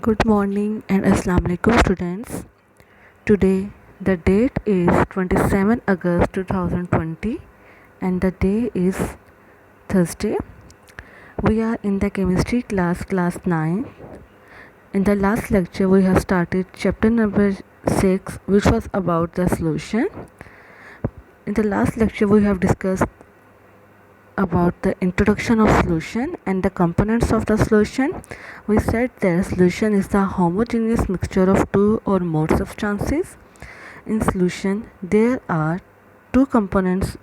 Good morning and Assalamu alaikum students. Today the date is 27 August 2020 and the day is Thursday. We are in the chemistry class 9. In the last lecture we have started chapter number 6, which was about the solution. In the last lecture we have discussed about the introduction of solution and the components of the solution. We said that solution is the homogeneous mixture of two or more substances. In solution there are two components,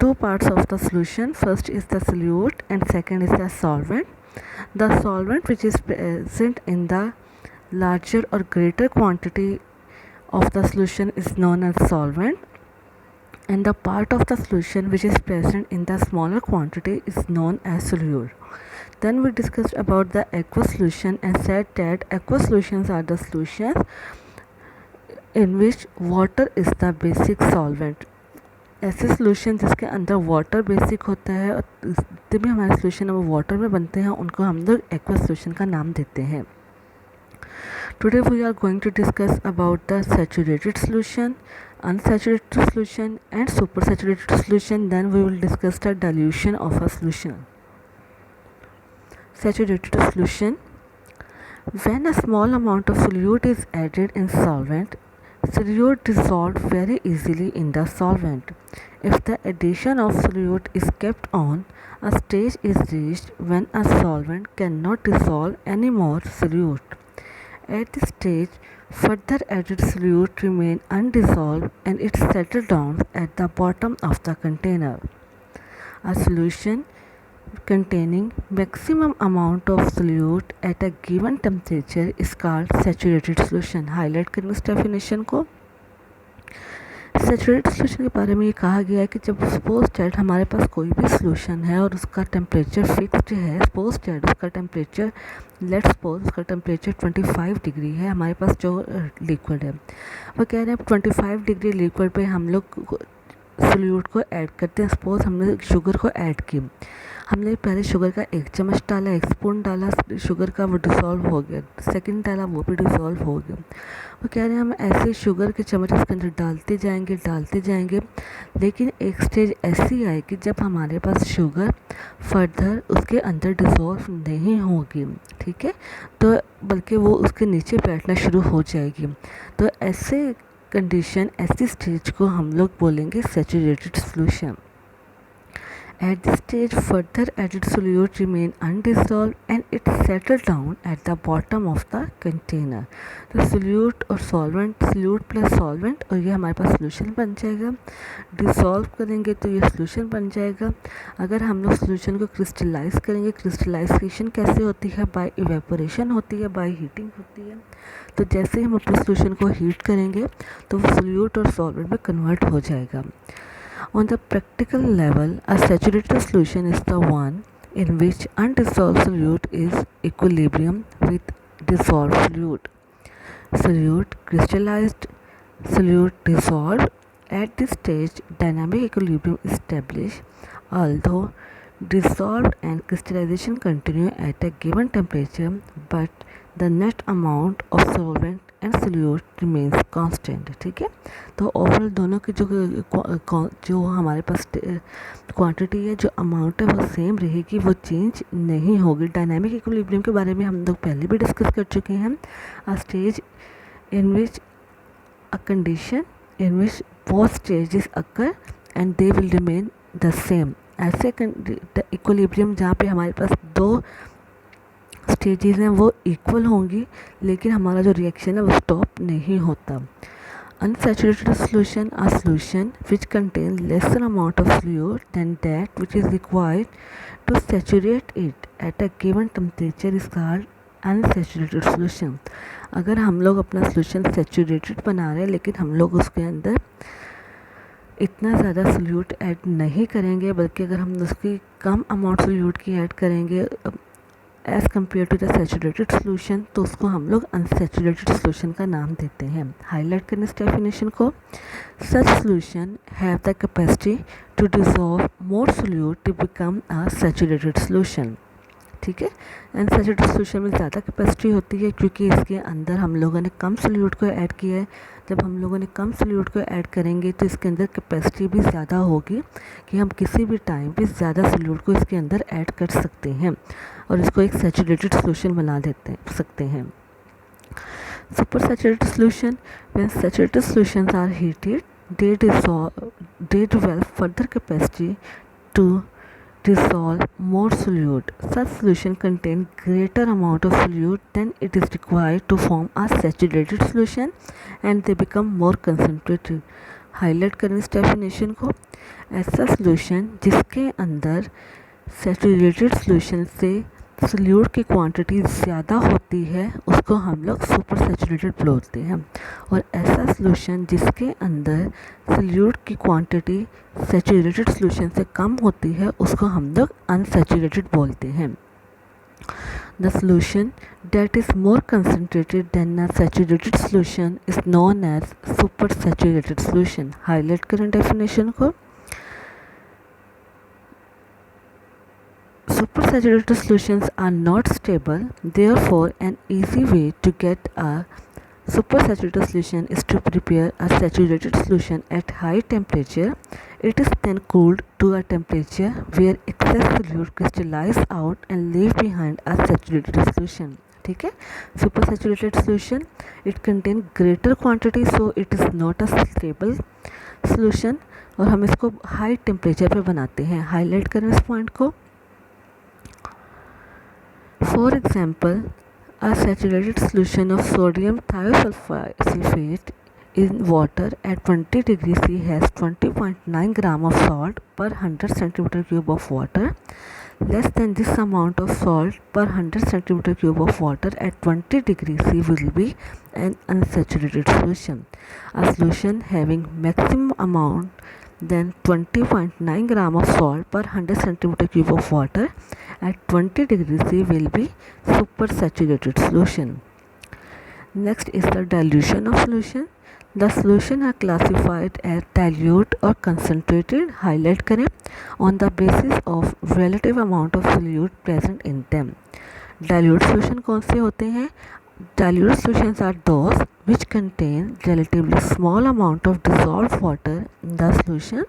two parts of the solution. First is the solute and second is the solvent. The solvent which is present in the larger or greater quantity of the solution is known as solvent, and the part of the solution which is present in the smaller quantity is known as solute. Then we discussed about the aqueous solution and said that aqueous solutions are the solutions in which water is the basic solvent. ऐसे solution जिसके अंदर water basic होता है और जितने भी हमारे solution वो वाटर में बनते हैं उनको हम लोग एक्वस सॉल्यूशन का नाम देते हैं. Today we are going to discuss about the saturated solution, unsaturated solution and supersaturated solution. Then we will discuss the dilution of a solution. Saturated solution. When a small amount of solute is added in solvent, solute dissolves very easily in the solvent. If the addition of solute is kept on, a stage is reached when a solvent cannot dissolve any more solute. At this stage, further added solute remain undissolved and it settles down at the bottom of the container. A solution containing maximum amount of solute at a given temperature is called saturated solution. Highlight करेंगे इस definition को. Saturated solution के बारे में ये कहा गया है कि जब सपोज दैट हमारे पास कोई भी सोल्यूशन है और उसका टेम्परेचर फिक्स्ड है, सपोज दैट उसका टेम्परेचर लेट्स सपोज उसका टेम्परेचर 25 डिग्री है, हमारे पास जो लिक्विड है वो कह रहे हैं 25 डिग्री लिक्विड पे हम लोग सोल्यूट को ऐड करते हैं. सपोज हमने शुगर को ऐड की, हमने पहले शुगर का 1 चम्मच डाला, 1 स्पून डाला शुगर का, वो डिसॉल्व हो गया. सेकंड डाला वो भी डिसॉल्व हो गया. वो कह रहे हैं हम ऐसे शुगर के चम्मच इसके अंदर डालते जाएंगे लेकिन एक स्टेज ऐसी आएगी जब हमारे पास शुगर फर्दर उसके अंदर डिसॉल्व नहीं होगी, ठीक है, तो बल्कि वो उसके नीचे बैठना शुरू हो जाएगी. तो ऐसे कंडीशन, ऐसी स्टेज को हम लोग बोलेंगे saturated solution. At this stage, further added solute remain undissolved and it settle down at the bottom of the container. तो solute और solvent, solute plus solvent, और ये हमारे पास solution बन जाएगा. डिसॉल्व करेंगे तो ये solution बन जाएगा. अगर हम लोग solution को crystallize करेंगे, crystallization कैसे होती है? by evaporation होती है, by heating होती है. तो जैसे हम अपने solution को heat करेंगे तो वो solute और solvent में convert हो जाएगा. On the practical level, a saturated solution is the one in which undissolved solute is equilibrium with dissolved solute. Solute crystallized, solute dissolved. At this stage, dynamic equilibrium is established, although dissolved and crystallization continue at a given temperature, but the net amount of solvent and solute remains constant. ठीक है, तो overall दोनों की जो हमारे पास quantity है, जो amount है वो सेम रहेगी, वो चेंज नहीं होगी. डायनामिक इक्विलिब्रियम के बारे में हम लोग पहले भी डिस्कस कर चुके हैं. अ stage in which a condition in which both stages occur and they will remain the same. ऐसे इक्विलिब्रियम जहाँ पे हमारे पास दो स्टेजेस हैं वो इक्वल होंगी लेकिन हमारा जो रिएक्शन है वो स्टॉप नहीं होता. Unsaturated solution a solution which contain lesser amount of solute than that which is required to saturate it at a given temperature is called unsaturated solution. अगर हम लोग अपना सॉल्यूशन सैचुरेटेड बना रहे हैं लेकिन हम लोग उसके अंदर इतना ज़्यादा सोल्यूट ऐड नहीं करेंगे, बल्कि अगर हम उसकी कम अमाउंट सोल्यूट की ऐड करेंगे as compared to the saturated solution, तो उसको हम लोग अनसैचुरेटेड सोल्यूशन का नाम देते हैं. हाईलाइट करने इस डेफिनेशन को. Such solution have the capacity to dissolve more solute to become a saturated solution. ठीक है। अनसैचुरेटेड सोल्यूशन में ज़्यादा कैपेसिटी होती है क्योंकि इसके अंदर हम लोगों ने कम सोल्यूट को ऐड किया है। जब हम लोगों ने कम सोल्यूट को ऐड करेंगे तो इसके अंदर कैपेसिटी भी ज़्यादा होगी कि हम किसी भी टाइम पे ज़्यादा सोल्यूट को इसके अंदर ऐड कर सकते हैं और इसको एक सैचुरेटेड सोल्यूशन बना सकते हैं। Super saturated solution, when saturated solutions are heated they develop further capacity to dissolve more solute. Such solution contain greater amount of solute than it is required to form a saturated solution and they become more concentrated. Highlight करें इस definition को। ऐसा solution जिसके अंदर saturated solution से solute की quantity ज़्यादा होती है उसको हम लोग सुपर सैचुरेटेड बोलते हैं, और ऐसा सोल्यूशन जिसके अंदर सोल्यूट की क्वांटिटी सैचुरेटेड सोल्यूशन से कम होती है उसको हम लोग अनसैचुरेटेड बोलते हैं। The solution that is more concentrated than a saturated solution is known as super saturated solution. Highlight करें डेफिनेशन को। Supersaturated solutions are not stable, therefore an easy way to get a supersaturated solution is to prepare a saturated solution at high temperature. It is then cooled to a temperature where excess solute crystallize out and leave behind a saturated solution. ठीक है। Supersaturated solution, it contain greater quantity so it is not a stable solution, और हम इसको high temperature पे बनाते हैं। Highlight करें इस पॉइंट को। For example, a saturated solution of sodium thiosulfate in water at 20 degrees C has 20.9 gram of salt per 100 centimeter cube of water. Less than this amount of salt per 100 centimeter cube of water at 20 degrees C will be an unsaturated solution. A solution having maximum amount than 20.9 gram of salt per 100 centimeter cube of water at 20 degrees C will be supersaturated solution. Next is the dilution of solution. The solution are classified as dilute or concentrated, highlight करें, on the basis of relative amount of solute present in them. Dilute solution कौन से होते हैं? Dilute solutions are those which contain relatively small amount of dissolved water in the solution.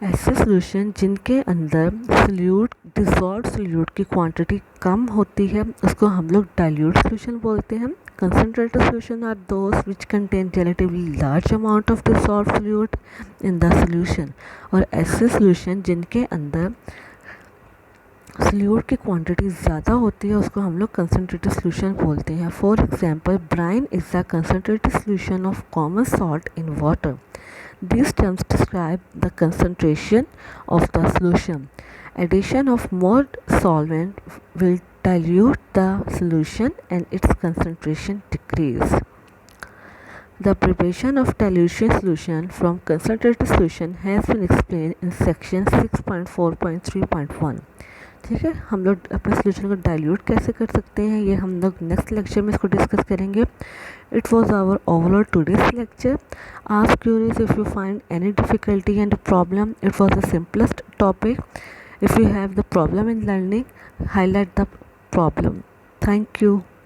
ऐसे solution जिनके अंदर dissolve solute की quantity कम होती है उसको हम लोग डाइल्यूट सोल्यूशन बोलते हैं। Concentrated solution are those which contain relatively large amount of dissolve solute in the solution, और ऐसे सोल्यूशन जिनके अंदर सोल्यूट की क्वांटिटी ज़्यादा होती है उसको हम लोग कंसनट्रेटेड सोल्यूशन बोलते हैं। For example, brine is the concentrated solution of common salt in water. These terms describe the concentration of the solution. Addition of more solvent will dilute the solution and its concentration decrease. The preparation of dilution solution from concentrated solution has been explained in section 6.4.3.1. ठीक है। हम लोग अपने solution को dilute कैसे कर सकते हैं ये हम लोग नेक्स्ट लेक्चर में इसको डिस्कस करेंगे। It was our overall today's lecture. Ask curious if you find any difficulty and problem, it was the simplest topic. If you have the problem in learning, highlight the problem. Thank you.